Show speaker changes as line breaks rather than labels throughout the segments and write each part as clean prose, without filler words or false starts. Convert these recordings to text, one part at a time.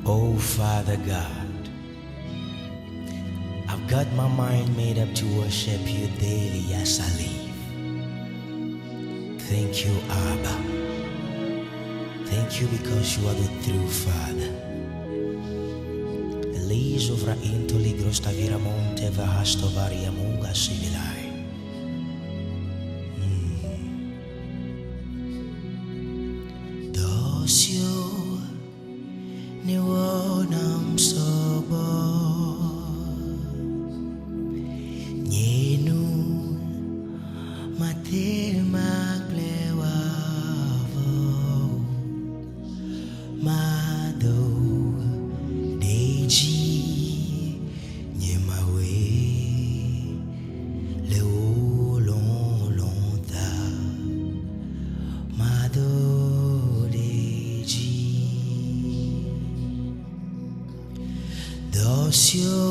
Oh, Father God, I've got my mind made up to worship you daily as I live. Thank you, Abba. Thank you because you are the true Father. Eliso vra into ligros tavira monte vahasto varia munga civilai. Dosyo ni wonam sobo nyenu mate maglewavo mado deji nyemawe leolon lonta mado Dosyo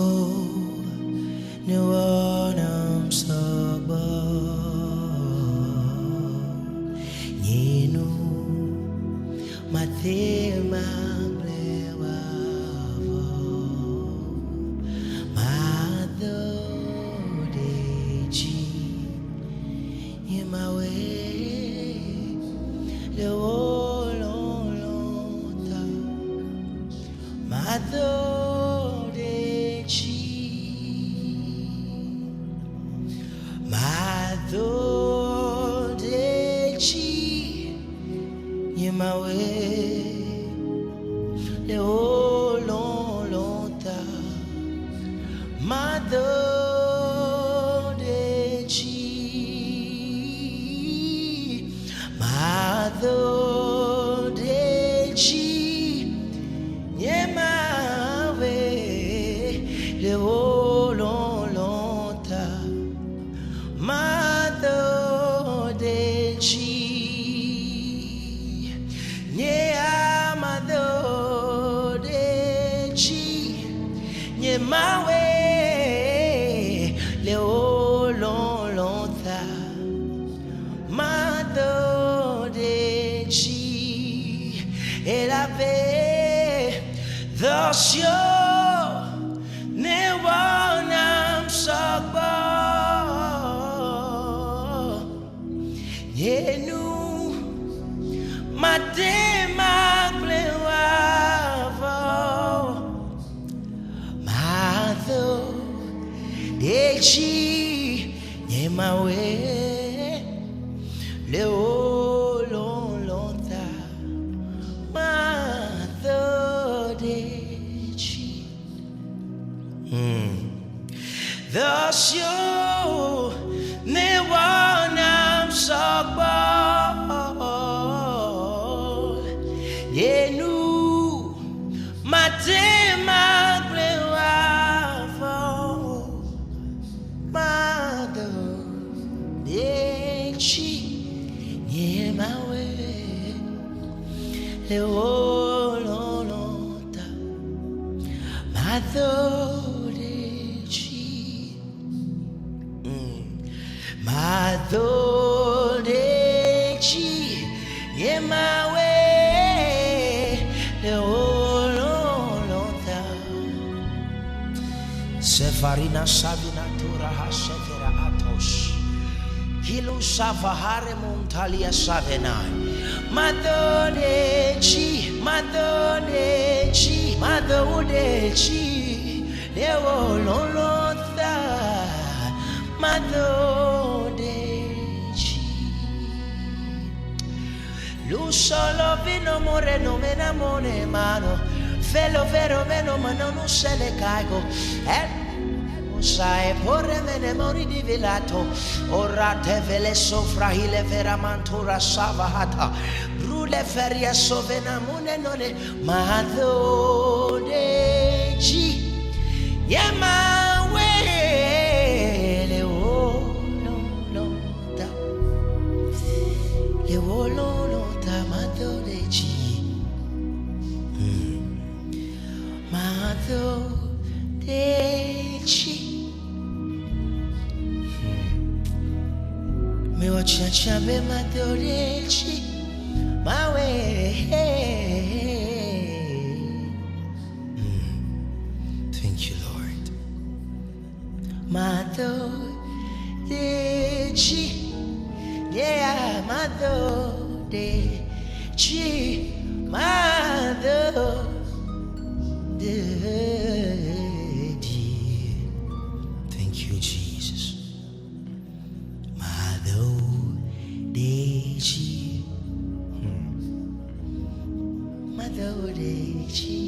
ni wanam saba nyenu mate maglewavo mado deji nyemawe leololota mado Madodechi Yemawe Leololota Madodechi Madodechi Yemawe Leololota Madodechi Nyea Madodechi Nyemawe Leololota Madodechi Elave Dosyo Ne wanam sagba Yenu mate maglewavo Mado dechi nyemawe leololota Mado dechi Dosyo ne wanam sagba Yenu mate maglewavo Mado dechi nyemawe leololota Mado Madodechi Yemawe Leololota Sefarina Savina Tura Hasevera Atos Hilu Savahare Montalia Savenai Madodechi Madodechi Madodechi Leololota Madodechi Lusolo vino moreno menamone mano Felo vero meno ma non se le caigo Sai porre mene mori di vilato Ora te vele sofra hile vera mantura savahata Brule feria sovena mune none Madodechi Yemawe Leololota Madodechi Madodechi Me wachacha me Madodechi my way. Mado de chi Mado de. Thank you, Jesus. Mado de chi Mado de chi.